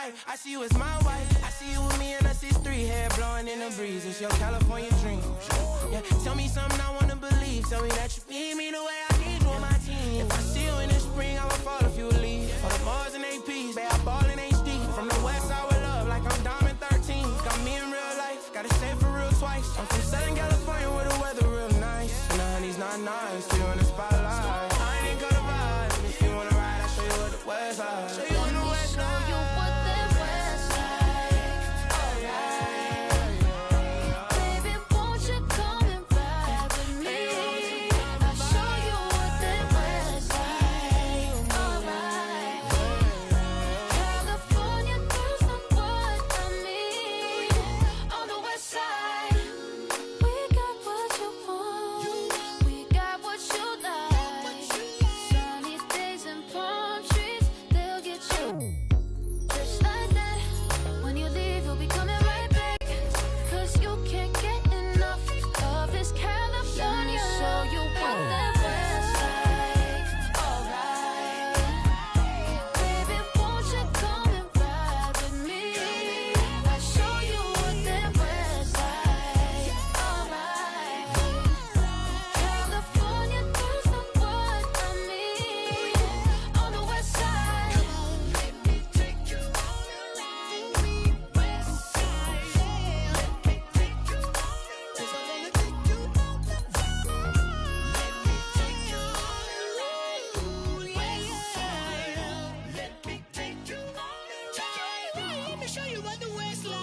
life. I see you as my wife. I see you with me and us is 3, hair blowing in the breeze. It's your California dream. Yeah, tell me something I wanna believe. Tell me that you need me the way I need you on my team. If I see you in the spring, I would fall if you would leave. For the Mars and APs, babe, I ball in HD. From the west side with love, like I'm Diamond 13. Got me in real life, gotta stay for real twice. I'm from Southern California where the weather real nice. And the honey's not nice, you in the spotlight. I ain't got a vibe. If you wanna ride, I'll show you what the west side. Show you on the west side. Show you what the west side. Baby, won't you come and ride with me? I'll show you what the west side. Alright. California girls know what I mean. On the west side, we got what you want. We got what you like. Sunny days and palm trees, they'll get you. Just like that. When you leave, you'll be coming right back. Cause you can't get enough of this California. Show you what that west side. Alright. Baby, won't you come and ride with me? I'll show you what that west side. Alright. California girls know what I mean. On the west side. Let me take you on a ride. West side. Let me take you on a ride. 'Cause I wanna take you on the road. Let me take you on a ride. West side. Let me take you on a ride. Let me show you what the west like.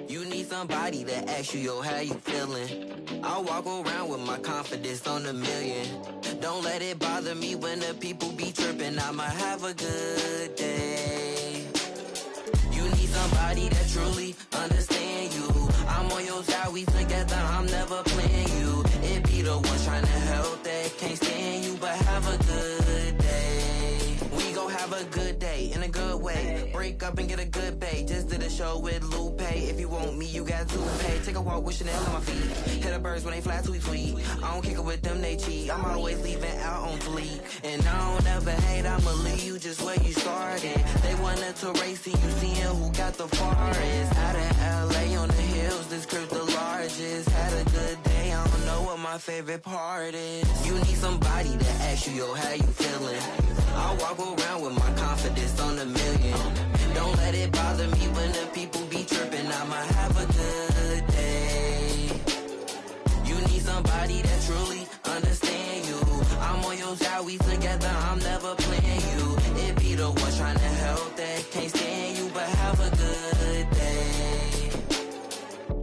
You need somebody to ask you, yo, how you feeling? I walk around with my confidence on a million. Don't let it bother me when the people be tripping. I'ma have a good day. You need somebody that truly understand you. I'm on your side, we together, I'm never playing you. It be the ones trying to help that can't stand you, but have a good day. We gon' have a good day in a good way. Break up and get a good pay. Just did a show with Lupe. If you want me, you got to pay. Take a walk with Chanel on my feet. Hit the birds when they fly tweet tweet. I don't kick it with them, they cheat. I'm always leaving out on fleek. And I don't ever hate, I'ma leave you just where you started. They wanted to race and you seeing who got the farthest. Out in LA on the hills, this crib the largest. Had a good day, I don't know what my favorite part is. You need somebody to ask you, yo, how you feeling? I walk around with my confidence on a million. Don't let it bother me when the people be tripping. I'ma have a good day. You need somebody that truly understand you. I'm on your side, we together, I'm never playing you. It be the ones trying to help that can't stand you, but have a good day.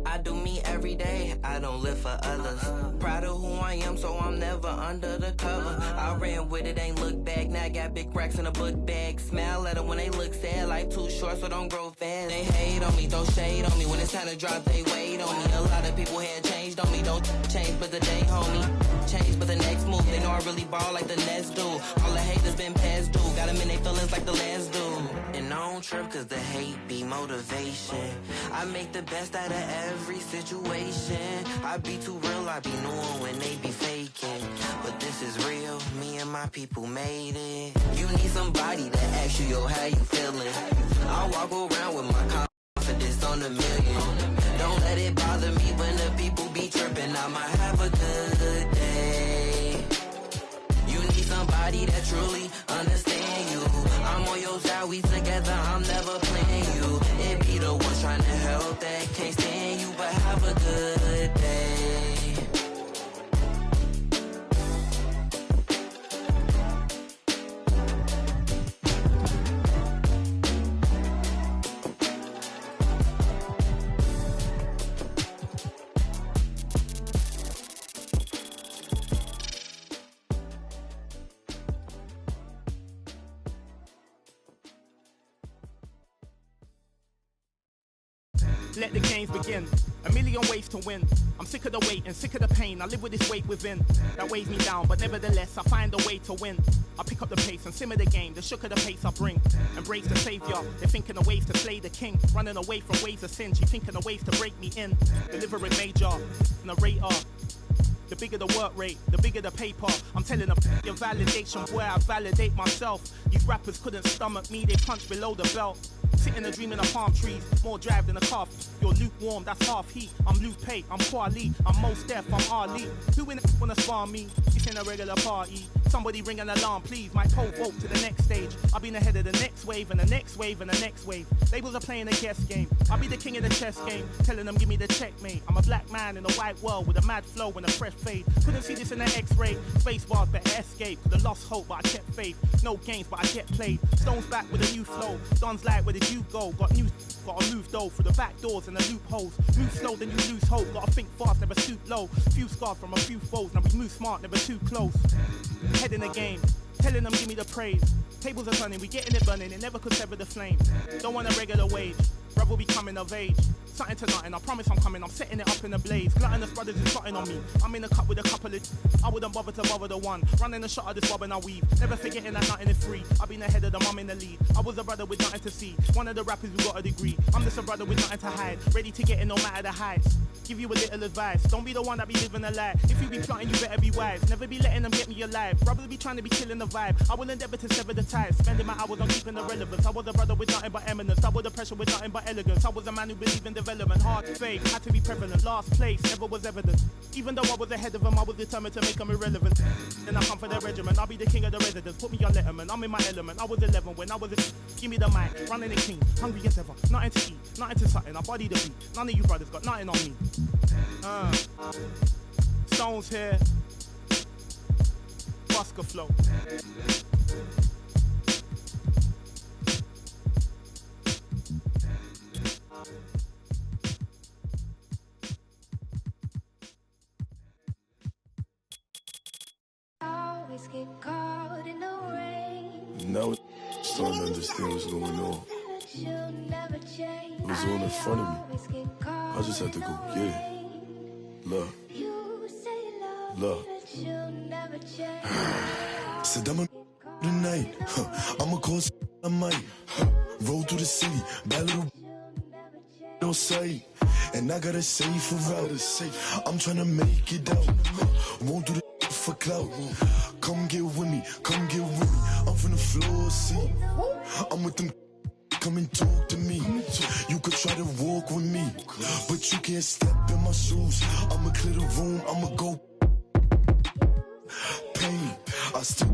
I do me every day, I don't live for others. Proud of who I am, so I'm never under the cover. I ran with it, ain't look back, now I got big racks in a book bag. Smile at them when they look sad, life too short, so don't grow fast. They hate on me, throw shade on me, when it's time to drop, they wait on me. A lot of people had changed on me, don't change but the day, homie. Change but the next move, they know I really ball like the Nets do. All the haters been past due, got them in their feelings like the last dude. And I don't trip cause the hate be motivation. I make the best out of every situation. I be too real, I be knowing when they be faking. But this is real, me and my people made it. You need somebody to ask you, yo, how you feeling? I walk around with my confidence on a million. Don't let it bother me when the people be tripping. I'ma have a good day. You need somebody that truly understand you. I'm on your side, we together, I'm never playing you. It be the ones trying to help that can't stand you, but have a good day. Let the games begin. A million ways to win. I'm sick of the wait and sick of the pain. I live with this weight within that weighs me down, but nevertheless I find a way to win. I pick up the pace and simmer the game. The shook of the pace I bring. Embrace the savior. They're thinking of ways to slay the king. Running away from ways of sin. She thinking of ways to break me in. Delivering major, narrator. The bigger the work rate, the bigger the paper. I'm telling them your validation, boy, I validate myself. These rappers couldn't stomach me, they punch below the belt. Sitting and dreaming of palm trees, more drive than a calf. You're lukewarm, that's half heat. I'm Luke Pate, I'm Kwali, I'm Mos Def, I'm Ali. Who in the wanna spar me? This ain't a regular party. Somebody ring an alarm, please. My pole vote to the next stage. I'll be ahead of the next wave and the next wave and the next wave. Labels are playing a guess game. I'll be the king of the chess game, telling them give me the checkmate. I'm a black man in a white world with a mad flow and a fresh fade. Couldn't see this in the X-ray. Space bars, better escape. Could've lost hope, but I kept faith. No games, but I get played. Stones back with a new flow. Don's like, where did you go? Gotta move though through the back doors and the loopholes. Move slow, then you lose hope. Gotta think fast, never stoop low. Few scars from a few foes. Now we move smart, never too close. Head in the game, telling them give me the praise. Tables are turning, we getting it burning. It never could sever the flame. Don't want a regular wage. Brother will be coming of age. Something to nothing, I promise I'm coming. I'm setting it up in a blaze. Gluttonous brothers is plotting on me. I'm in a cup with a couple of. I wouldn't bother to bother the one. Running a shot of this bob and I weave. Never forgetting that nothing is free. I've been ahead of them, I'm in the lead. I was a brother with nothing to see. One of the rappers who got a degree. I'm just a brother with nothing to hide. Ready to get in no matter the heights. Give you a little advice. Don't be the one that be living a lie. If you be plotting, you better be wise. Never be letting them get me alive. Brothers be trying to be killing the vibe. I will endeavor to sever the ties. Spending my hours on keeping the relevance. I was a brother with nothing but eminence. Double the pressure with nothing but elegance. I was a man who believed in development. Hard to fake, had to be prevalent. Last place, never was evident. Even though I was ahead of them, I was determined to make them irrelevant. Then I come for the regiment. I'll be the king of the residents. Put me on Letterman. I'm in my element. I was 11 when I was give me the mic. Running the king. Hungry as ever. Nothing to eat. Nothing to something. I body the beat. None of you brothers got nothing on me. Stones here. Busker flow. Always get caught in the rain. Now I'm starting to understand what's going on. It was all in front of me. I just had to go get it. Love. Love. Said I'm a tonight. I'ma cause I might. Roll through the city. Bad little on sight. And I gotta save for route. I'm tryna make it out. Won't do the for clout. Come get with me. Come get with me. I'm from the floor, see. I'm with them. Come and talk to me. You could try to walk with me, but you can't step in my shoes. I'ma clear the room, I'ma go. Pain, I still.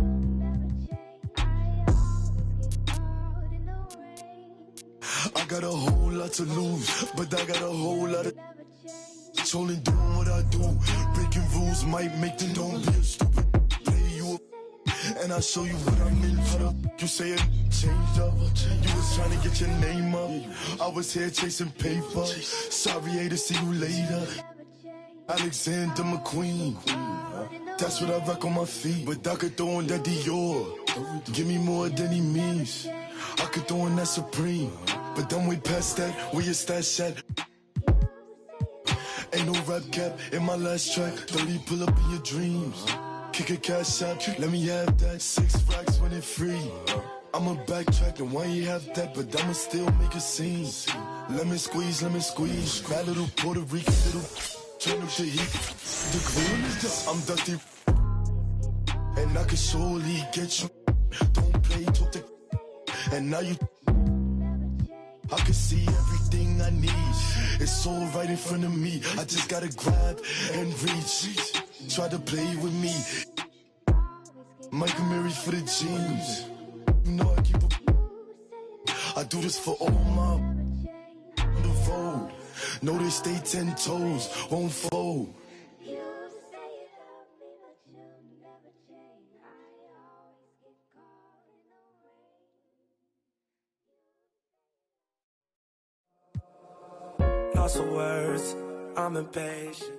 I got a whole lot to lose, but I got a whole lot of. Trolling, doing what I do. Breaking rules might make them don't be a stupid. Play you up. And I'll show you what I'm in. How the you say it changed up? You was trying to get your name up. I was here chasing paper. Sorry, to see you later. Alexander McQueen. That's what I rock on my feet. But I could throw in that Dior. Give me more than he means. I could throw in that Supreme. But then we past that. Where your stash at? Ain't no rap cap in my last track. 30 pull up in your dreams. Kick a cash out, let me have that. 6 racks when it free. I'ma backtrack and why you have that, but I'ma still make a scene. Let me squeeze. That little Puerto Rican little turn up the heat. The green is just, I'm dusty. And I can surely get you. Don't play, talk to. And now you. I can see everything I need. It's all right in front of me. I just gotta grab and reach. Try to play with me. Michael Mary for the jeans. You know I keep a. I do this for all my on the road. Know they stay 10 toes, won't fold. Lost for words, I'm impatient.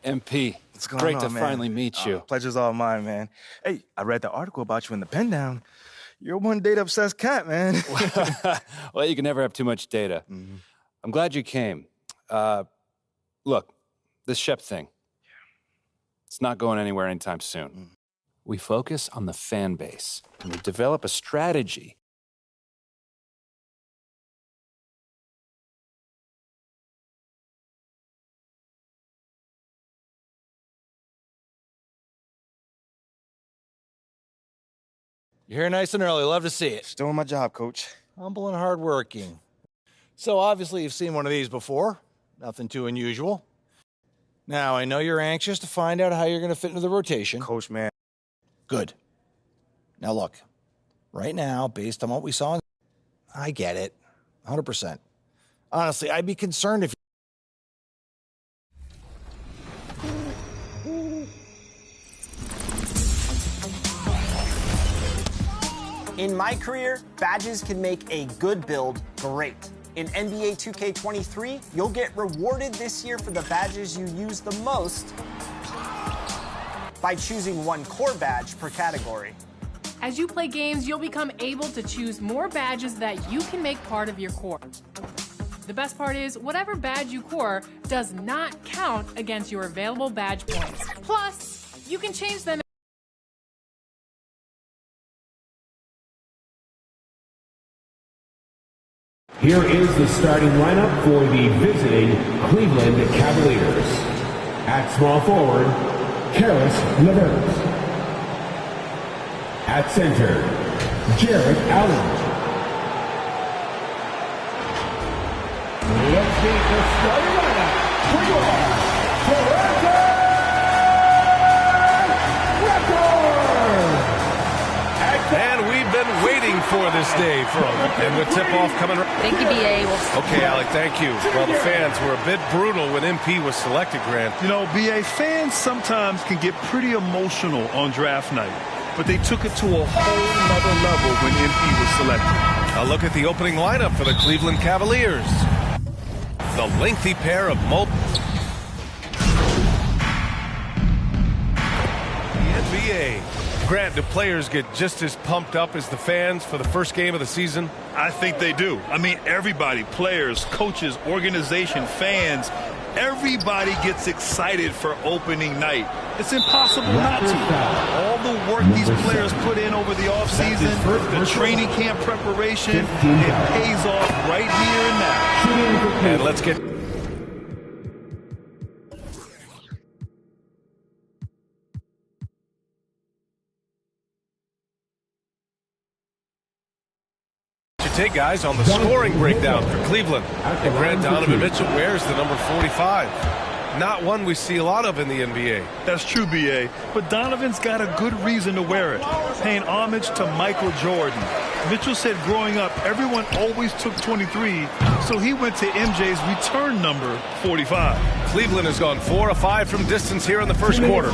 MP, What's going great on, to man? finally meet you. Pleasure's all mine, man. Hey, I read the article about you in the pen down. You're one data-obsessed cat, man. Well, you can never have too much data. Mm-hmm. I'm glad you came. Look, this Shep thing, it's not going anywhere anytime soon. Mm. We focus on the fan base, and we develop a strategy. You're here nice and early. Love to see it. Just doing my job, Coach. Humble and hardworking. So obviously you've seen one of these before. Nothing too unusual. Now, I know you're anxious to find out how you're going to fit into the rotation. Coach, man. Good. Now look, right now, based on what we saw, I get it. 100%. Honestly, I'd be concerned if In my career, badges can make a good build great. In NBA 2K23, you'll get rewarded this year for the badges you use the most by choosing one core badge per category. As you play games, you'll become able to choose more badges that you can make part of your core. The best part is, whatever badge you core does not count against your available badge points. Plus, you can change them. Here is the starting lineup for the visiting Cleveland Cavaliers. At small forward, Karis LeVert. At center, Jarrett Allen. Let's meet the starting lineup for your Toronto Raptors. And we've been waiting for this day, and with tip-off coming. Thank you, BA. Okay, Alec, thank you. Well, the fans were a bit brutal when MP was selected, Grant. You know, BA, fans sometimes can get pretty emotional on draft night, but they took it to a whole nother level when MP was selected. A look at the opening lineup for the Cleveland Cavaliers. The lengthy pair of the NBA. Grant, do players get just as pumped up as the fans for the first game of the season? I think they do. I mean, everybody, players, coaches, organization, fans, everybody gets excited for opening night. It's impossible not to. All the work these players put in over the offseason, the training camp preparation, it pays off right here and now. And let's get... Take guys on the scoring breakdown for Cleveland. And Grant, Donovan Mitchell wears the number 45. Not one we see a lot of in the NBA. That's true, BA. But Donovan's got a good reason to wear it, paying homage to Michael Jordan. Mitchell said growing up, everyone always took 23, so he went to MJ's return number, 45. Cleveland has gone 4 of 5 from distance here in the first quarter.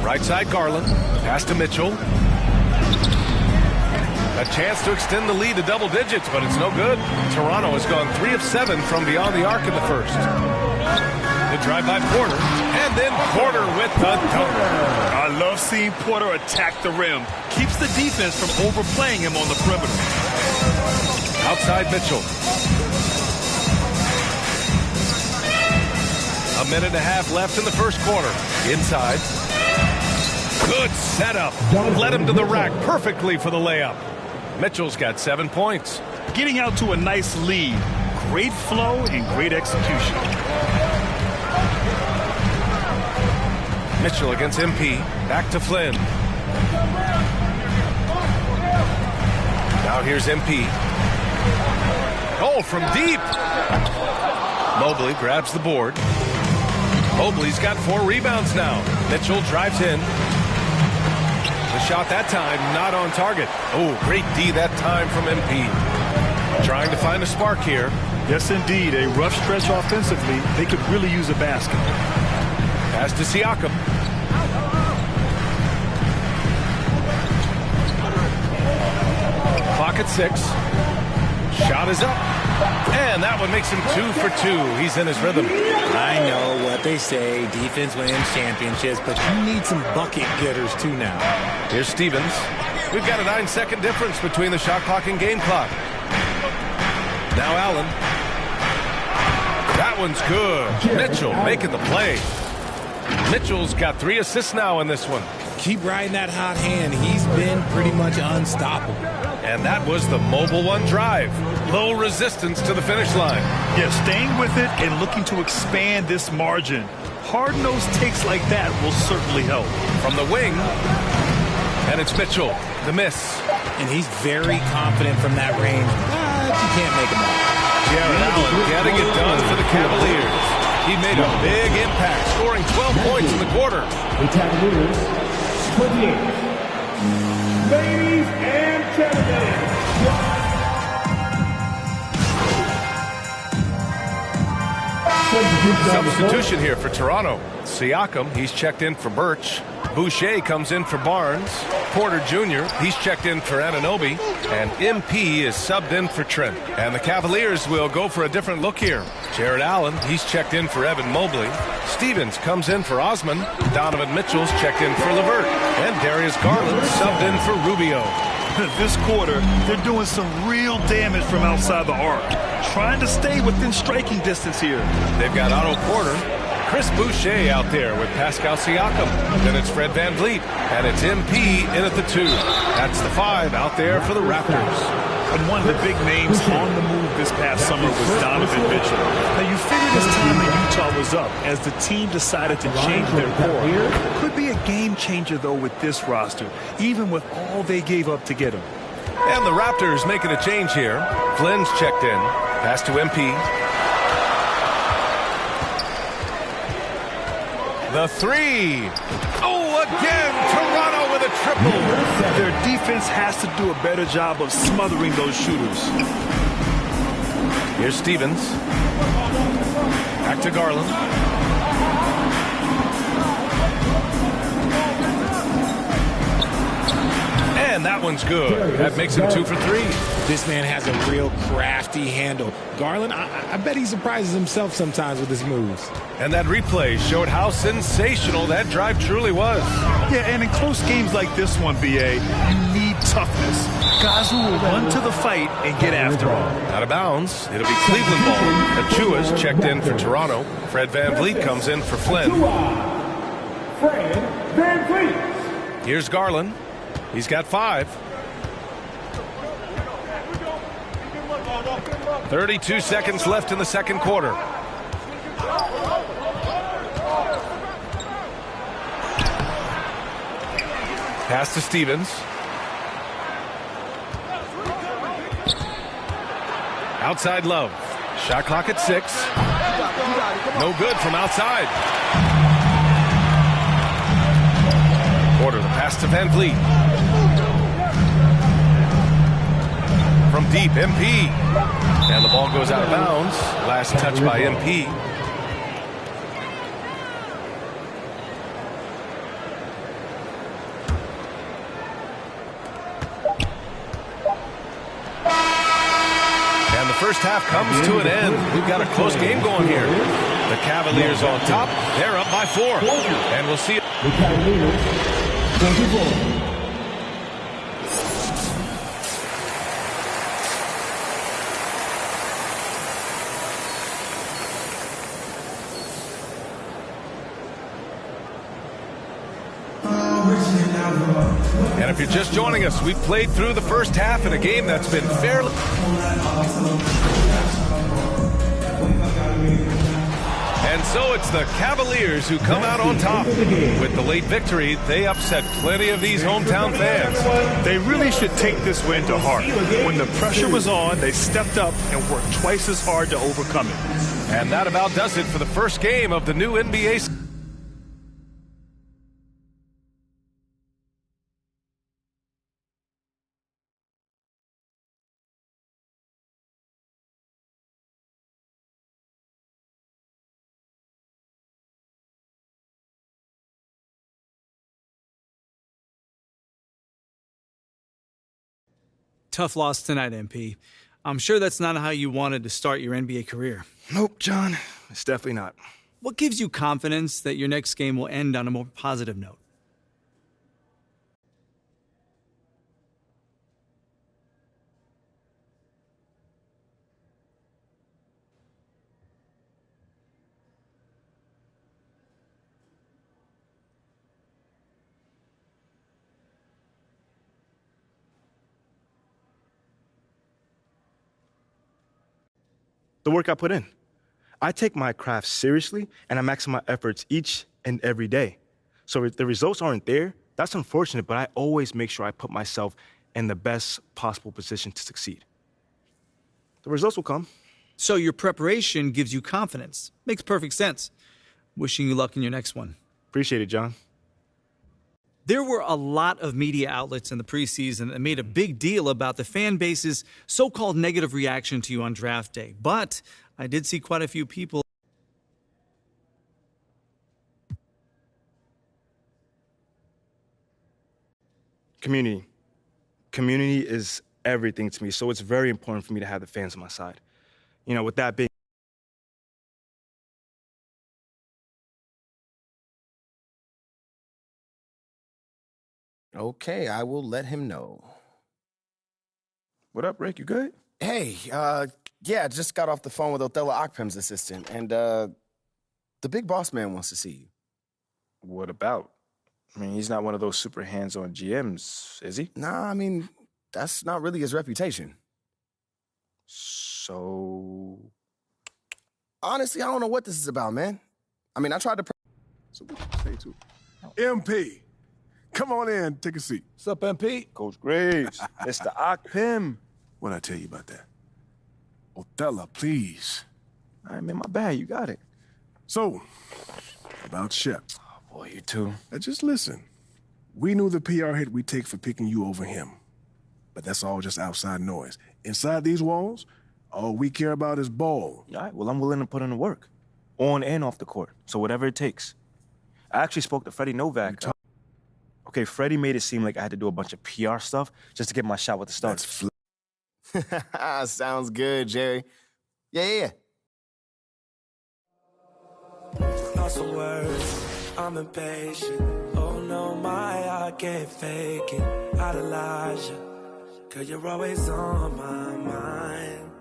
Right side, Garland. Pass to Mitchell. A chance to extend the lead to double digits, but it's no good. Toronto has gone 3 of 7 from beyond the arc in the first. The drive by Porter, and then Porter with the dunk. I love seeing Porter attack the rim. Keeps the defense from overplaying him on the perimeter. Outside Mitchell. A minute and a half left in the first quarter. Inside. Good setup. Led him to the rack perfectly for the layup. Mitchell's got 7 points. Getting out to a nice lead. Great flow and great execution. Mitchell against MP. Back to Flynn. Now here's MP. Oh, from deep. Mobley grabs the board. Mobley's got 4 rebounds now. Mitchell drives in. The shot that time not on target. Oh, great D that time from MP. Trying to find a spark here. Yes, indeed. A rough stretch offensively. They could really use a basket. Pass to Siakam. Clock at 6. Shot is up. And that one makes him 2 for 2. He's in his rhythm. I know what they say. Defense wins championships, but you need some bucket getters too now. Here's Stevens. We've got a 9-second difference between the shot clock and game clock. Now Allen. That one's good. Mitchell making the play. Mitchell's got 3 assists now in this one. Keep riding that hot hand. He's been pretty much unstoppable. And that was the Mobile One drive. Low resistance to the finish line. Yeah, staying with it and looking to expand this margin. Hard-nosed takes like that will certainly help. From the wing, and it's Mitchell, the miss. And he's very confident from that range, but you can't make him out. Jarrett Allen getting it done for the Cavaliers. He made a big impact, scoring 12 points in the quarter. The Cavaliers, 28. Ladies and gentlemen, substitution here for Toronto. Siakam, he's checked in for Birch. Boucher comes in for Barnes. Porter Jr., he's checked in for Anunoby. And MP is subbed in for Trent. And the Cavaliers will go for a different look here. Jared Allen, he's checked in for Evan Mobley. Stevens comes in for Osman. Donovan Mitchell's checked in for LeVert. And Darius Garland subbed in for Rubio. This quarter, they're doing some real damage from outside the arc. Trying to stay within striking distance here. They've got Otto Porter, Chris Boucher out there with Pascal Siakam. Then it's Fred VanVleet, and it's MP in at the 2. That's the 5 out there for the Raptors. And one of the big names on the move this past summer was Donovan Mitchell. Now, you figured his time in Utah was up as the team decided to change their core. Could be a game changer, though, with this roster, even with all they gave up to get him. And the Raptors making a change here. Flynn's checked in. Pass to MP. The 3. Oh, again, Toronto with a triple. Their defense has to do a better job of smothering those shooters. Here's Stevens. Back to Garland. And that one's good. That makes him 2 for 3. This man has a real crafty handle. Garland, I bet he surprises himself sometimes with his moves. And that replay showed how sensational that drive truly was. Yeah, and in close games like this one, BA, you need toughness. Guys who will run to the fight and get after them. Out of bounds. It'll be Cleveland ball. Achua's checked in for Toronto. Fred VanVleet comes in for Flynn. Fred VanVleet. Here's Garland. He's got 5. 32 seconds left in the second quarter. Pass to Stevens. Outside Love. Shot clock at 6. No good from outside. Porter, the pass to VanVleet. From deep, MP. And the ball goes out of bounds. Last touch by MP. And the first half comes to an end. We've got a close game going here. The Cavaliers on top. They're up by 4. And we'll see it. The Cavaliers, 24. And if you're just joining us, we've played through the first half in a game that's been fairly... And so it's the Cavaliers who come out on top. With the late victory, they upset plenty of these hometown fans. They really should take this win to heart. When the pressure was on, they stepped up and worked twice as hard to overcome it. And that about does it for the first game of the new NBA season. Tough loss tonight, MP. I'm sure that's not how you wanted to start your NBA career. Nope, John. It's definitely not. What gives you confidence that your next game will end on a more positive note? The work I put in. I take my craft seriously, and I maximize my efforts each and every day. So if the results aren't there, that's unfortunate, but I always make sure I put myself in the best possible position to succeed. The results will come. So your preparation gives you confidence. Makes perfect sense. Wishing you luck in your next one. Appreciate it, John. There were a lot of media outlets in the preseason that made a big deal about the fan base's so-called negative reaction to you on draft day. But I did see quite a few people Community. Community is everything to me, so it's very important for me to have the fans on my side. You know, with that being Okay, I will let him know. What up, Rick? You good? Hey, yeah, just got off the phone with Othello Akpem's assistant, and the big boss man wants to see you. What about? I mean, he's not one of those super hands-on GMs, is he? Nah, I mean, that's not really his reputation. So... Honestly, I don't know what this is about, man. I mean, I tried to... So what you say to MP, come on in, take a seat. What's up, MP? Coach Graves, Mr. Akpem. What'd I tell you about that? Othello, please. All right, man, my bad. You got it. So, about Shep. Oh, boy, you too. Now, just listen. We knew the PR hit we'd take for picking you over him. But that's all just outside noise. Inside these walls, all we care about is ball. All right, well, I'm willing to put in the work. On and off the court. So whatever it takes. I actually spoke to Freddie Novak. Okay, Freddie made it seem like I had to do a bunch of PR stuff just to get my shot with the Stars. Sounds good, Jerry. Yeah. Lost for words, I'm impatient. Oh no, I can't fake it. I'd Elijah, 'cause you're always on my mind.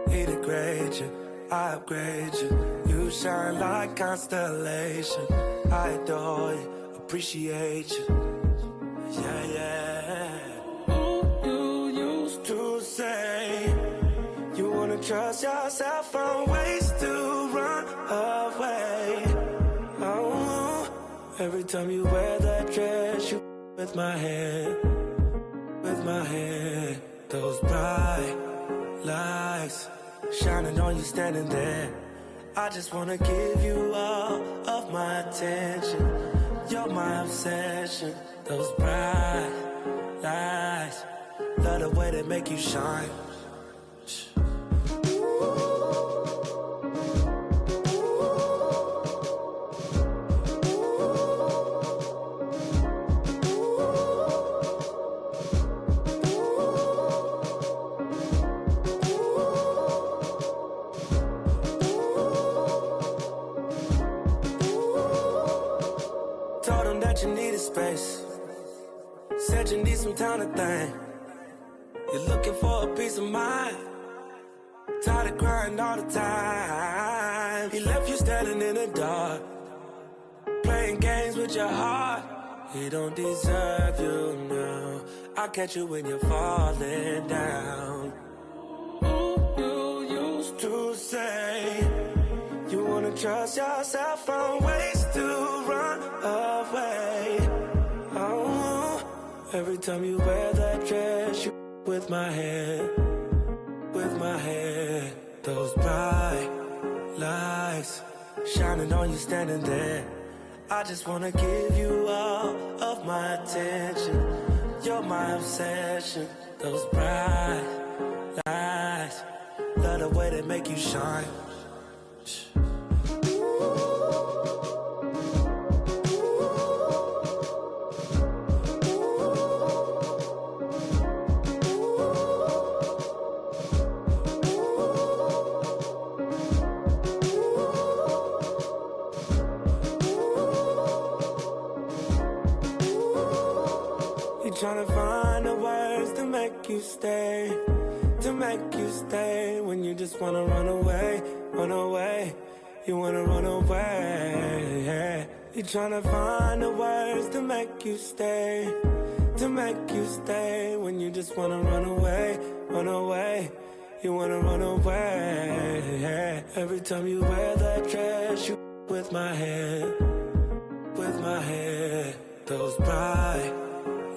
Need to grade you, I upgrade you. You shine like constellation. I adore you, appreciate you. Yeah. You used to say you wanna trust yourself from ways to run away. Oh, every time you wear that dress, you with my head. Those bright lights shining on you standing there. I just wanna give you all of my attention. You're my obsession. Those bright lights, love the way they make you shine. Told them that you needed space. Said you need some time to think. You're looking for a peace of mind. Tired of crying all the time. He left you standing in the dark, playing games with your heart. He don't deserve you now. I'll catch you when you're falling down. You used to say you wanna trust yourself from ways to run away. Oh, every time you wear that dress, you with my head. Those bright lights shining on you standing there. I just wanna give you all of my attention. You're my obsession. Those bright lights, love the way they make you shine. Trying to find the words to make you stay, when you just wanna run away, you wanna run away. You're trying to find the words to make you stay, when you just wanna run away, you wanna run away. Every time you wear that dress, you with my head, those bright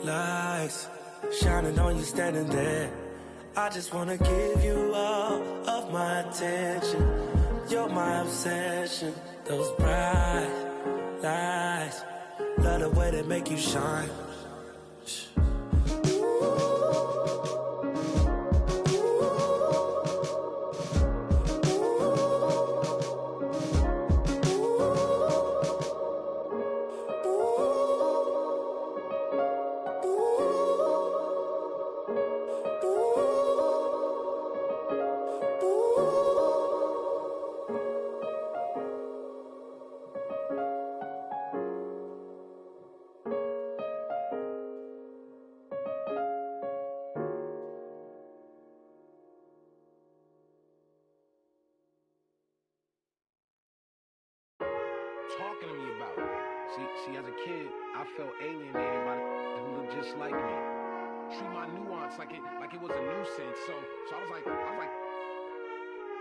lights shining on you standing there. I just wanna give you all of my attention. You're my obsession. Those bright lights, love the way they make you shine. talking to me about? See, as a kid, I felt alienated by the who looked just like me. Treat my nuance like it was a nuisance. So I was like,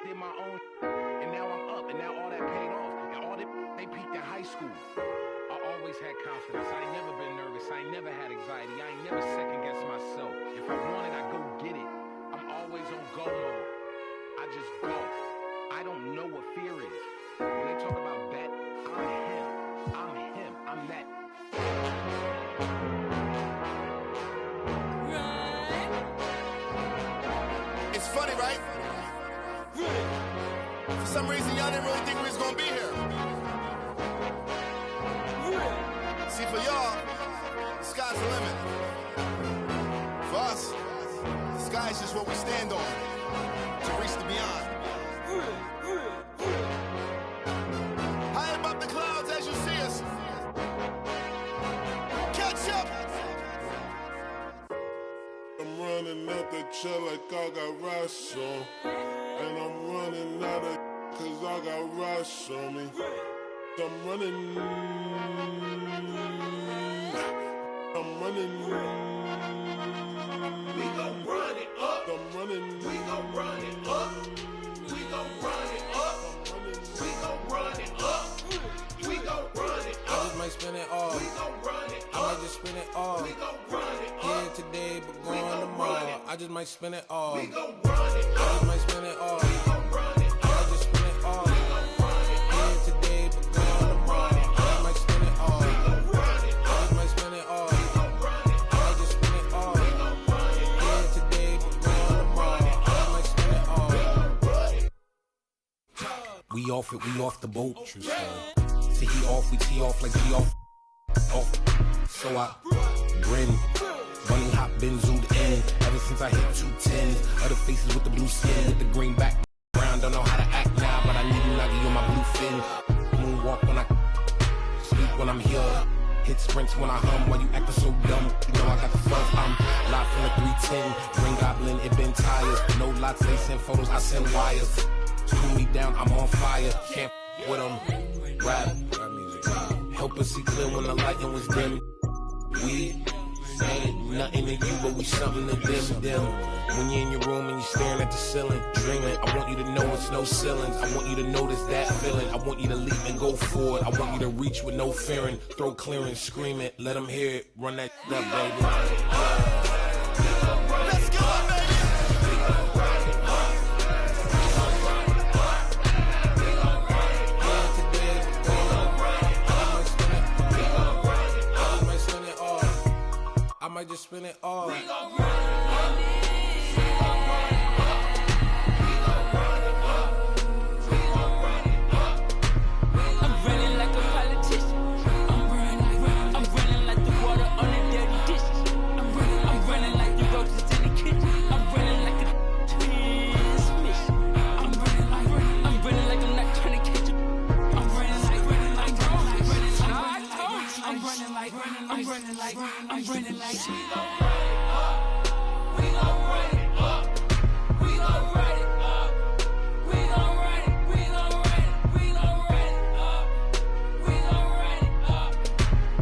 did my own, and now I'm up, and now all that paid off, and all that they peaked at high school. I always had confidence. I ain't never been nervous. I ain't never had anxiety. I ain't never second guessed myself. If I want it, I go get it. I'm always on go mode. I just go. I don't know what fear is. When they talk about that, I'm him. I'm him. I'm that. It's funny, right? For some reason, y'all didn't really think we was gonna be here. See, for y'all, the sky's the limit. For us, the sky is just what we stand on to reach the beyond. High above the clouds as you see us. Catch up! I'm running out the chair like I got rice on. And I'm running out of cause I got rice on me. I'm running. We gon' run it up. I'm running. We gon' run it up. We gon' run it up. We gon' run it up. We gon' run it up. I just might spend it all. We gon' run it up. I might just spend it all. We gon' run it up. Here today, but gone tomorrow. I just might spend it all. We gon' run it up. I just might spend it all. We gon' run it up. I might just spend it all. We gon' run it up. Here today, but gone tomorrow. I just might spend it all. We gon' run it up. I just might spend it all. We gon' run it up. I might just spend it all. We gon' run it up. Here today, but gone tomorrow. I just might spend it all. We off it, we off the boat. True story. See he off, we tee off like he off. So I grin. Running hot, been zoomed in. Ever since I hit 210. Other faces with the blue skin, with the green background. Don't know how to act now, but I need a nuggie on my blue fin. Moonwalk when I sleep when I'm here. Hit sprints when I hum while you acting so dumb. You know I got the fuzz, I'm live from the 310. Green Goblin, it been tires. No lots, they send photos, I send wires. Cool me down, I'm on fire. Can't with them. Rap music. Help us see clear when the lighting was dim. We ain't nothing to you, but we something to them. When you're in your room and you're staring at the ceiling, dreaming, I want you to know it's no ceilings. I want you to notice that feeling. I want you to leap and go forward. I want you to reach with no fearing. Throw clearance, scream it, let them hear it. Run that up, baby. Let's go, baby! I might just spend it all. We gon' run it up. We gon' run it up. We gon' run it up. We gon' run it up. I'm running like a politician. I'm running like the water on the dirty dishes. I'm running like the roaches in the kitchen. I'm running like a transmission. I'm running like I'm not trying to catch you. I'm running like We gon' run it up. We gon' run it up. We gon' run it up. We gon' run it. We gon' run it. We gon' run it up. We gon' run it up.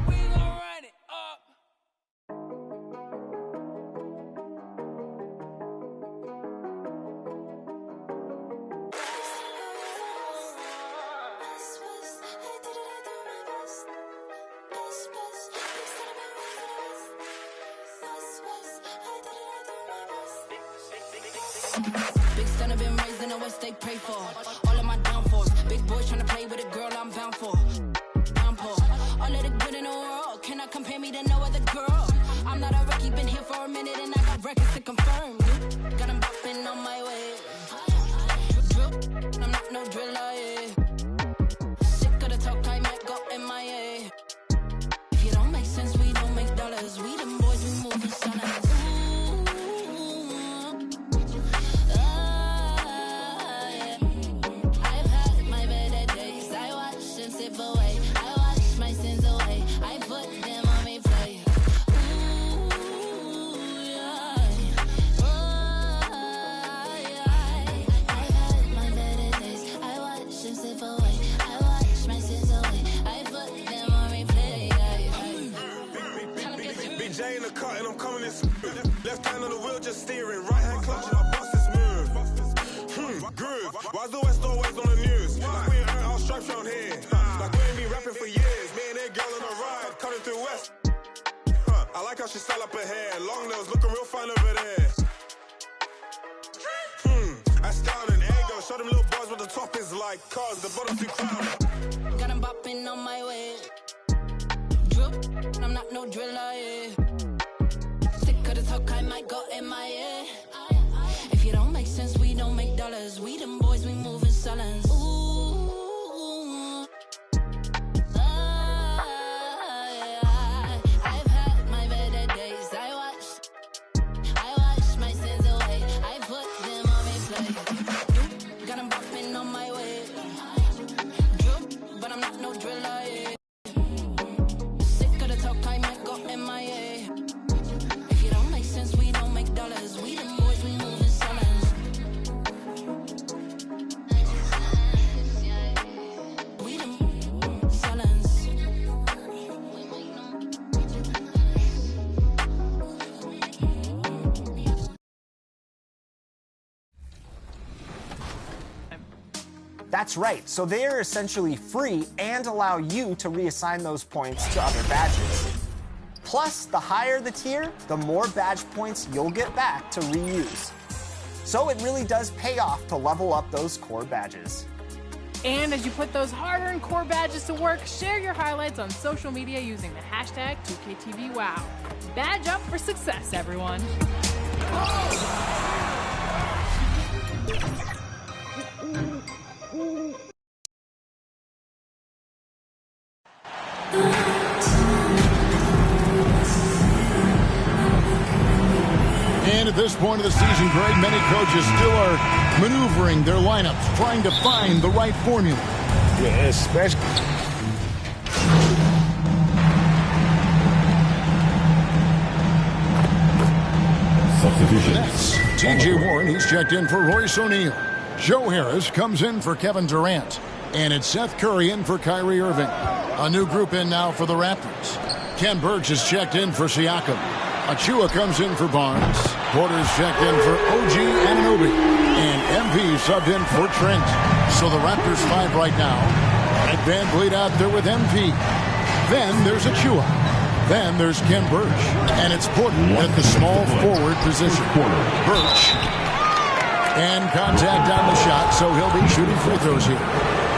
We gon' run it up. Big son have been raised in the West, they pray for all of my downfalls. Big boys tryna play with a girl I'm bound for. Downpour. All of the good in the world cannot compare me to no other girl. I'm not a rookie, been here for a minute and I got records to confirm. Got 'em bopping on my way. Drill, I'm not no driller, yeah. Sick of the talk, I might go MIA. If you don't make sense, we don't make dollars. We them boys, we moving silence. My queen be rapping for years. Me and that girl on a ride, cutting through West. I like how she style up her hair. Long nails looking real fine over there. I style and ego. Show them little boys what the top is like. Cause the bottom too crowded. Got 'em bopping on my way. Drip, I'm not no driller, yeah. Sick of the talk, I might go MIA. If you don't make sense, we don't make dollars. We them boys, we move in silence. Ooh. I've had my better days. I wash my sins away. I put them on replay. Got 'em bopping on my way. Drip, but I'm not no driller, yeah. Sick of the talk, I might go MIA. If you don't make sense, we don't make dollars. We them boys, we move in silence. We them silence. That's right, so they are essentially free and allow you to reassign those points to other badges. Plus, the higher the tier, the more badge points you'll get back to reuse. So it really does pay off to level up those core badges. And as you put those hard-earned core badges to work, share your highlights on social media using the hashtag 2KTVWow. Badge up for success, everyone. And at this point of the season, Greg, many coaches still are maneuvering their lineups, trying to find the right formula. Yeah, especially. Next, T.J. Warren, he's checked in for Royce O'Neal. Joe Harris comes in for Kevin Durant. And it's Seth Curry in for Kyrie Irving. A new group in now for the Raptors. Ken Burch is checked in for Siakam. Achua comes in for Barnes. Porter's checked in for OG Anunoby. And MP subbed in for Trent. So the Raptors 5 right now. Ed VanVleet out there with MP. Then there's Achua. Then there's Ken Burch. And it's Porter at the small forward position. Burch. And contact on the shot, so he'll be shooting free throws here.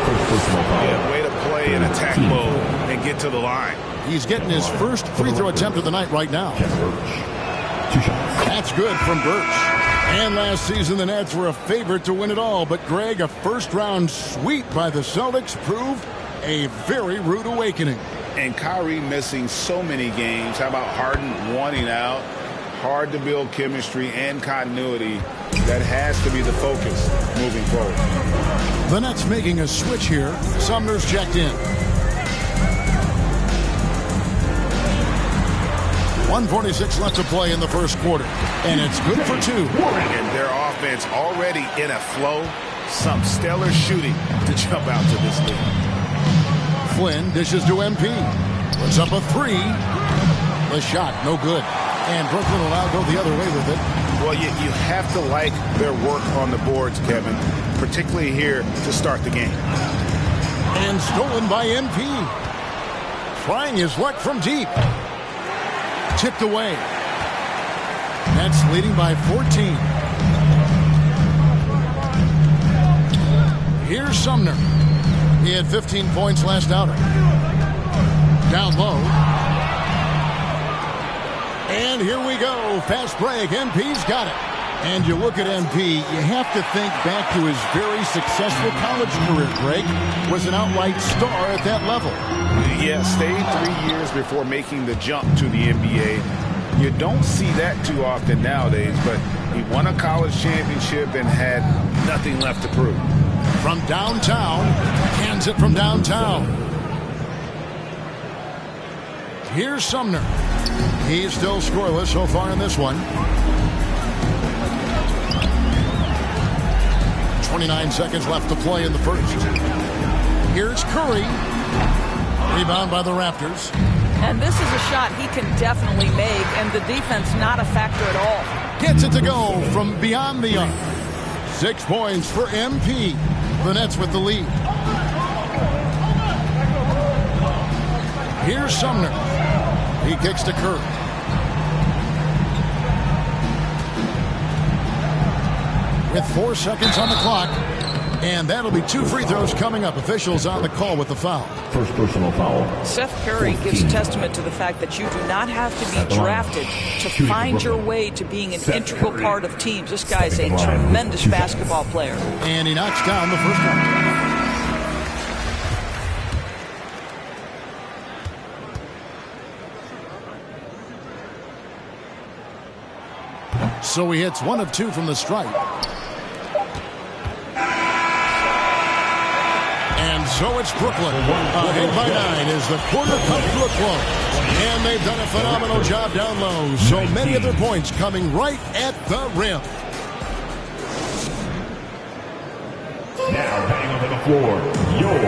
Yeah, way to play in attack mode and get to the line. He's getting his first free throw attempt of the night right now. That's good from Burch. And last season, the Nets were a favorite to win it all. But, Greg, a first-round sweep by the Celtics proved a very rude awakening. And Kyrie missing so many games. How about Harden wanting out? Hard to build chemistry and continuity. That has to be the focus moving forward. The Nets making a switch here. Sumner's checked in. 1:46 left to play in the first quarter. And it's good for 2. And their offense already in a flow. Some stellar shooting to jump out to this lead. Flynn dishes to MP. Puts up a 3. The shot, no good. And Brooklyn will now go the other way with it. Well, you have to like their work on the boards, Kevin, particularly here to start the game. And stolen by MP. Trying his luck from deep. Tipped away. Nets leading by 14. Here's Sumner. He had 15 points last outing. Down low. And here we go. Fast break. MP's got it. And you look at MP, you have to think back to his very successful college career, Greg. Was an outright star at that level. Yeah, stayed 3 years before making the jump to the NBA. You don't see that too often nowadays, but he won a college championship and had nothing left to prove. From downtown, hands it from downtown. Here's Sumner. He's still scoreless so far in this one. 29 seconds left to play in the first. Here's Curry. Rebound by the Raptors. And this is a shot he can definitely make, and the defense not a factor at all. Gets it to go from beyond the arc. 6 points for MP. The Nets with the lead. Sumner. He kicks to Curry. With 4 seconds on the clock. And that'll be 2 free throws coming up. Officials on the call with the foul. First personal foul. Seth Curry gives testament to the fact that you do not have to be drafted to find your way to being an integral part of teams. This guy's a tremendous basketball player. And he knocks down the first one. So he hits 1 of 2 from the stripe. And so it's Brooklyn. Ahead by 9 as the quarter comes to a close. And they've done a phenomenal job down low. So many of their points coming right at the rim. Now heading onto the floor, your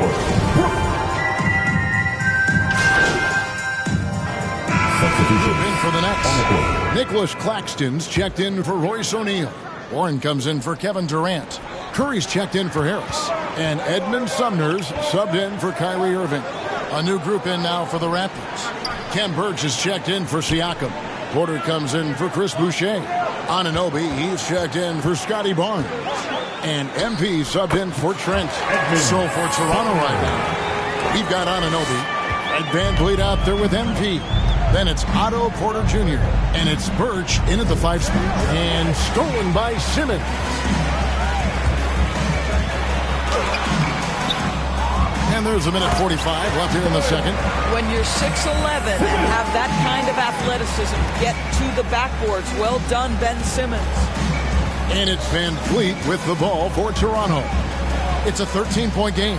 substitution. In for the Nets. Nicholas Claxton's checked in for Royce O'Neal. Warren comes in for Kevin Durant. Curry's checked in for Harris. And Edmund Sumner's subbed in for Kyrie Irving. A new group in now for the Raptors. Ken Burch is checked in for Siakam. Porter comes in for Chris Boucher. Anunoby, he's checked in for Scotty Barnes. And MP subbed in for Trent. So for Toronto right now, we've got Anunoby and Van Vliet out there with MP. Then it's Otto Porter Jr. And it's Burch in at the 5 spot. And stolen by Simmons. And there's a minute 45 left here in the second. When you're 6'11" and have that kind of athleticism, get to the backboards. Well done, Ben Simmons. And it's Van Vliet with the ball for Toronto. It's a 13-point game.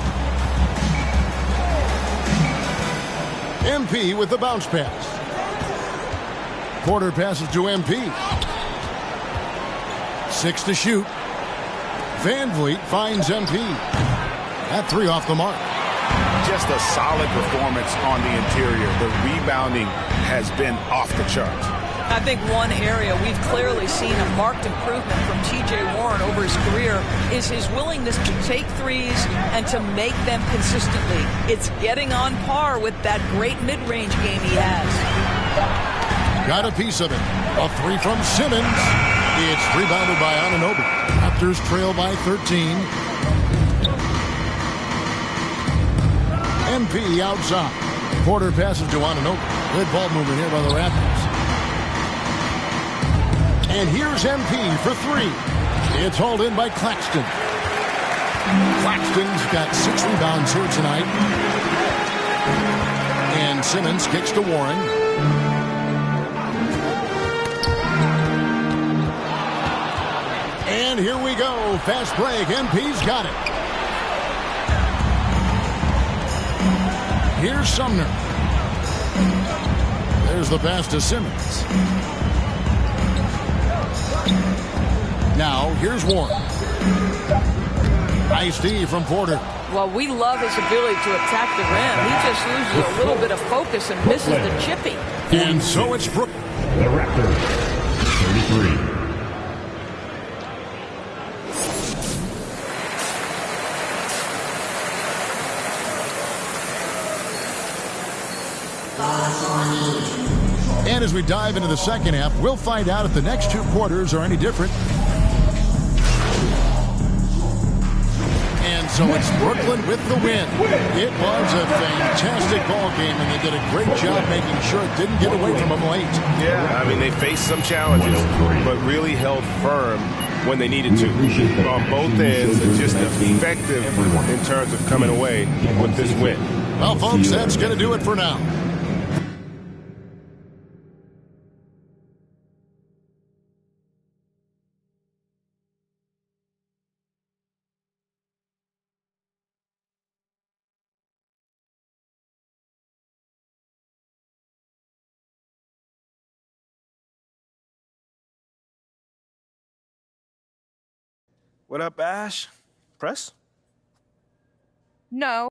MP with the bounce pass. Porter passes to MP. 6 to shoot. Van Vliet finds MP. That 3 off the mark. Just a solid performance on the interior. The rebounding has been off the charts. I think one area we've clearly seen a marked improvement from T.J. Warren over his career is his willingness to take threes and to make them consistently. It's getting on par with that great mid-range game he has. Got a piece of it. A 3 from Simmons. It's rebounded by Anunoby. Raptors trail by 13. MP outside. Porter passes to Anunoby. Good ball movement here by the Raptors. And here's MP for 3. It's hauled in by Claxton. Claxton's got 6 rebounds here tonight. And Simmons kicks to Warren. And here we go. Fast break. MP's got it. Here's Sumner. There's the pass to Simmons. Now, here's Warren. Nice D from Porter. Well, we love his ability to attack the rim. He just loses a little bit of focus and misses the chippy. And so it's Brooklyn. The Raptors, 33. And as we dive into the second half, we'll find out if the next 2 quarters are any different. And so it's Brooklyn with the win. It was a fantastic ball game, and they did a great job making sure it didn't get away from them late. Yeah, I mean, they faced some challenges, but really held firm when they needed to. On both ends, and just effective in terms of coming away with this win. Well, folks, that's going to do it for now. What up, Ash? Press? No.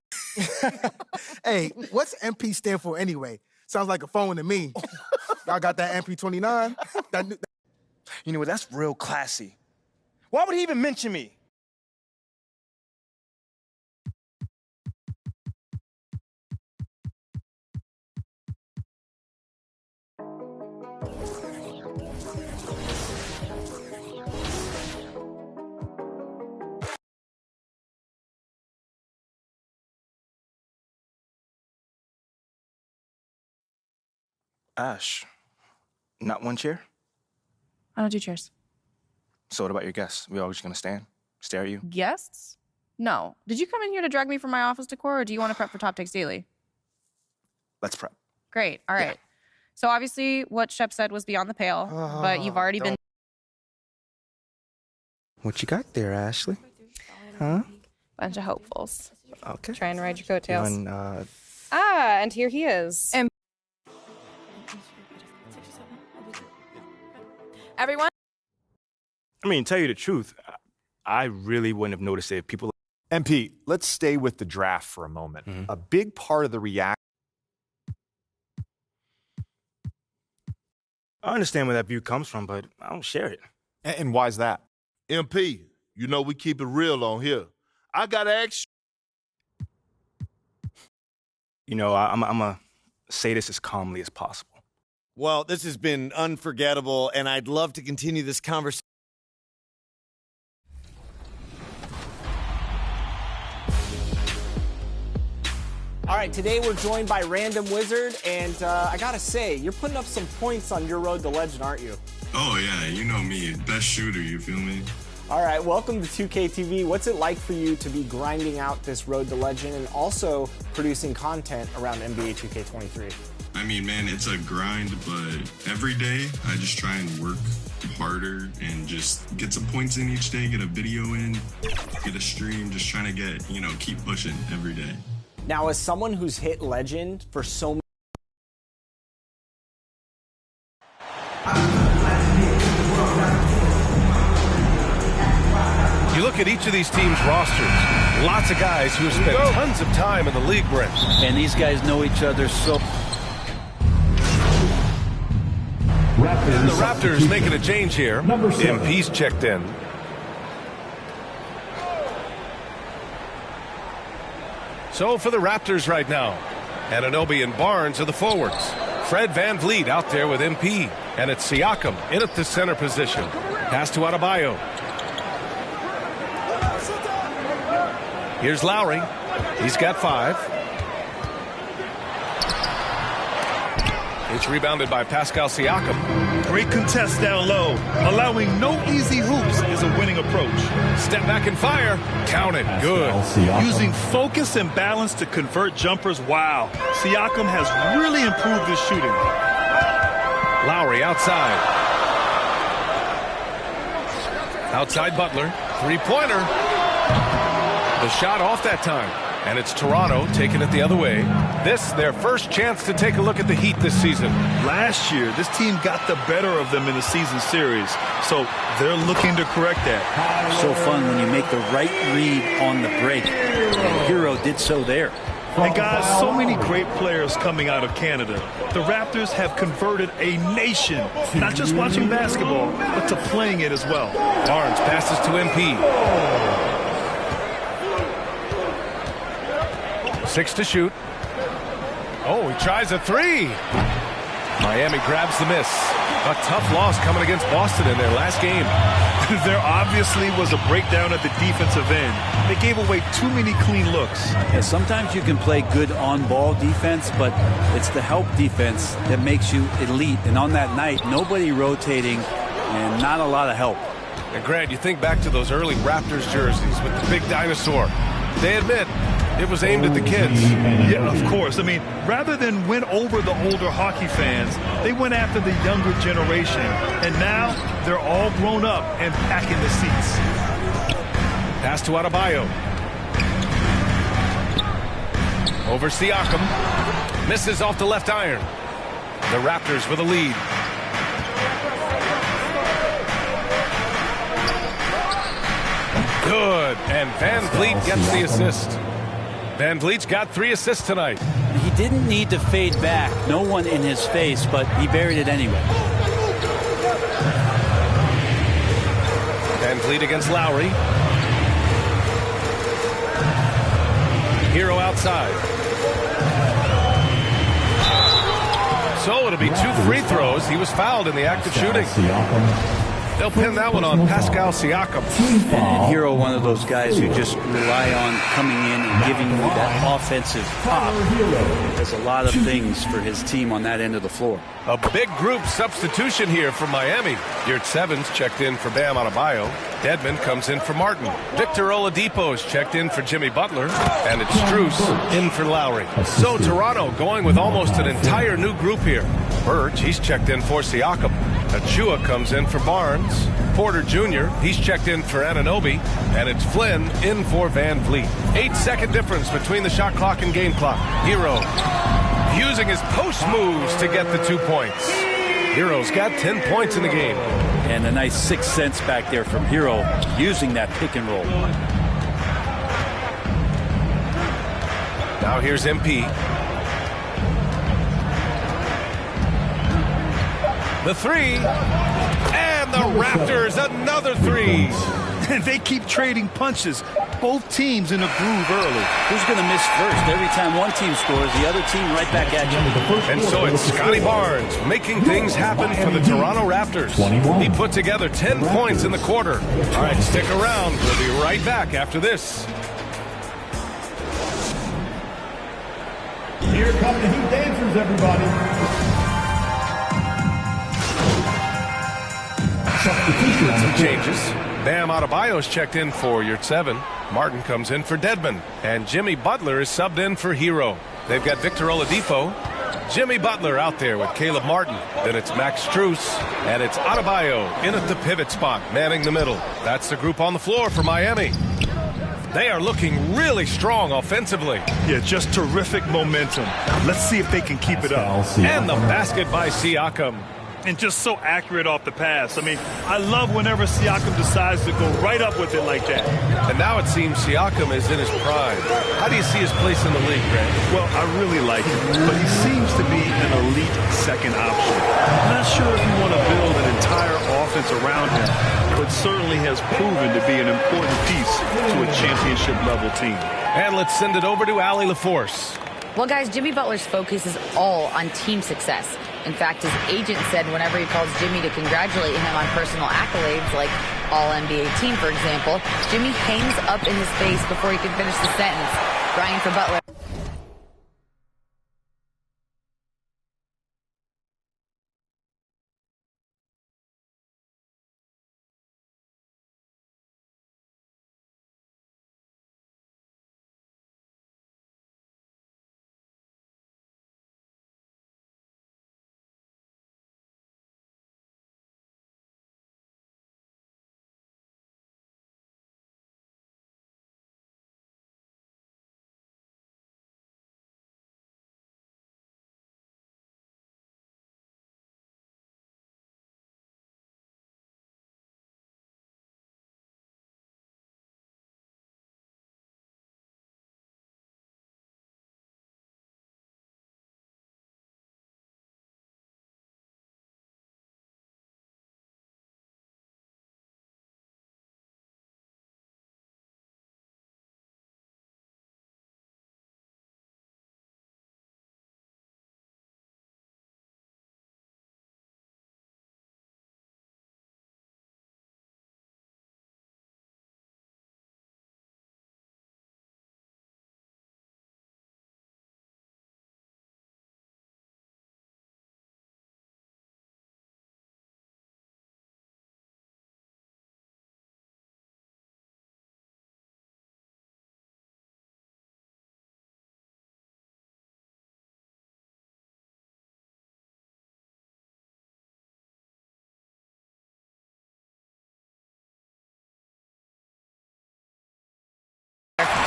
Hey, what's MP stand for anyway? Sounds like a phone to me. Y'all got that MP29? You know what? That's real classy. Why would he even mention me? Ash, not one chair? I don't do chairs. So what about your guests? We all just gonna stand, stare at you? Guests? No. Did you come in here to drag me from my office decor, or do you want to prep for Top Takes Daily? Let's prep. Great. All right. So obviously what Shep said was beyond the pale, but you've already been... What you got there, Ashley? Huh? Bunch of hopefuls. Okay. Try and ride your coattails. And, and here he is. And everyone? I mean, tell you the truth, I really wouldn't have noticed it if people... MP, let's stay with the draft for a moment. A big part of the reaction... I understand where that view comes from, but I don't share it. And why's that? MP, you know we keep it real on here. I gotta ask you. You know, I'm going to say this as calmly as possible. Well, this has been unforgettable, and I'd love to continue this conversation. All right, today we're joined by Random Wizard, and I gotta say, you're putting up some points on your road to legend, aren't you? Oh, yeah, you know me. Best shooter, you feel me? All right, welcome to 2K TV. What's it like for you to be grinding out this road to legend and also producing content around NBA 2K23? I mean, man, it's a grind, but every day I just try and work harder and just get some points in each day, get a video in, get a stream, just trying to get, keep pushing every day. Now, as someone who's hit legend for so many... You look at each of these teams' rosters, lots of guys who have spent tons of time in the league, Brent. And these guys know each other so... And the Raptors making a change here. MP's checked in. So for the Raptors right now, Anunoby and Barnes are the forwards. Fred VanVleet out there with MP. And it's Siakam in at the center position. Pass to Adebayo. Here's Lowry. He's got 5. It's rebounded by Pascal Siakam. Great contest down low. Allowing no easy hoops is a winning approach. Step back and fire. Count it. Good. Using focus and balance to convert jumpers. Wow. Siakam has really improved his shooting. Lowry outside. Outside Butler. Three-pointer. The shot off that time. And it's Toronto taking it the other way. This, their first chance to take a look at the Heat this season. Last year, this team got the better of them in the season series, so they're looking to correct that. So fun when you make the right read on the break. And Hero did so there. And guys, so many great players coming out of Canada. The Raptors have converted a nation, not just watching basketball, but to playing it as well. Barnes passes to MP. 6 to shoot. Oh, he tries a 3. Miami grabs the miss. A tough loss coming against Boston in their last game. There obviously was a breakdown at the defensive end. They gave away too many clean looks. Yeah, sometimes you can play good on-ball defense, but it's the help defense that makes you elite. And on that night, nobody rotating and not a lot of help. And Grant, you think back to those early Raptors jerseys with the big dinosaur. They admit it was aimed at the kids. Yeah, of course. I mean, rather than win over the older hockey fans, they went after the younger generation. And now they're all grown up and packing the seats. Pass to Adebayo. Over Siakam. Misses off the left iron. The Raptors with a lead. Good. And VanVleet gets the assist. VanVleet's got 3 assists tonight. He didn't need to fade back. No one in his face, but he buried it anyway. VanVleet against Lowry. Hero outside. So it'll be 2 free throws. knows he was fouled in the act of shooting. They'll pin that one on Pascal Siakam. And Hero, one of those guys who just rely on coming in and giving you that offensive pop. Does a lot of things for his team on that end of the floor. A big group substitution here for Miami. Yurtseven's checked in for Bam Adebayo. Dedmon comes in for Martin. Victor Oladipo's checked in for Jimmy Butler. And it's Strus in for Lowry. So Toronto going with almost an entire new group here. Burge, he's checked in for Siakam. Achua comes in for Barnes. Porter Jr., he's checked in for Anunoby. And it's Flynn in for Van Vliet. 8-second difference between the shot clock and game clock. Hero using his post moves to get the 2 points. Hero's got 10 points in the game. And a nice 6 cents back there from Hero using that pick and roll. Now here's MP. The three. And the Raptors, another three. And they keep trading punches. Both teams in a groove early. Who's going to miss first? Every time one team scores, the other team right back at you. And so it's Scotty Barnes making things happen for the Toronto Raptors. He put together 10 points in the quarter. All right, stick around. We'll be right back after this. Here come the Heat dancers, everybody. Some changes. Bam Adebayo's checked in for Yurtseven. Martin comes in for Dedmon. And Jimmy Butler is subbed in for Hero. They've got Victor Oladipo. Jimmy Butler out there with Caleb Martin. Then it's Max Strus. And it's Adebayo in at the pivot spot, manning the middle. That's the group on the floor for Miami. They are looking really strong offensively. Yeah, just terrific momentum. Let's see if they can keep it up. And the basket by Siakam. And just so accurate off the pass. I mean, I love whenever Siakam decides to go right up with it like that. And now it seems Siakam is in his prime. How do you see his place in the league, Grant? Well, I really like him, but he seems to be an elite second option. I'm not sure if you want to build an entire offense around him, but certainly has proven to be an important piece to a championship-level team. And let's send it over to Allie LaForce. Well, guys, Jimmy Butler's focus is all on team success. In fact, his agent said whenever he calls Jimmy to congratulate him on personal accolades, like All-NBA team, for example, Jimmy hangs up in his face before he can finish the sentence. Brian for Butler.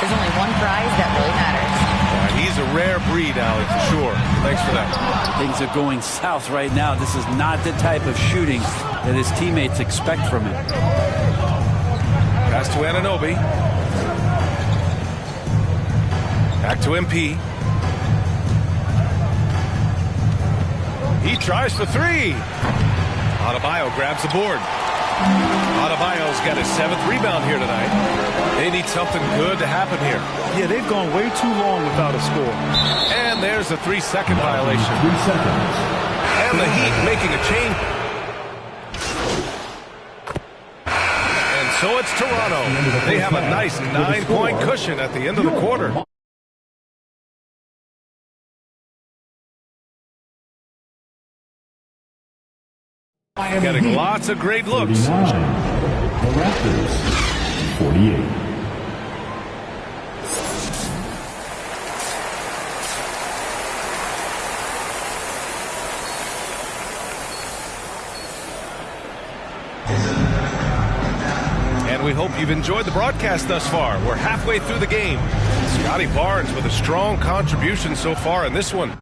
There's only one prize that really matters. He's a rare breed, Allie, for sure. Thanks for that. Things are going south right now. This is not the type of shooting that his teammates expect from him. Pass to Anunoby. Back to MP. He tries for three. Adebayo grabs the board. Adebayo's got his 7th rebound here tonight. They need something good to happen here. Yeah, they've gone way too long without a score. And there's a 3-second violation. 3 seconds. And the Heat making a change. And so it's Toronto. They have a nice 9-point cushion at the end of the quarter. Getting lots of great looks. 49. The Raptors, 48. And we hope you've enjoyed the broadcast thus far. We're halfway through the game. Scotty Barnes with a strong contribution so far in this one.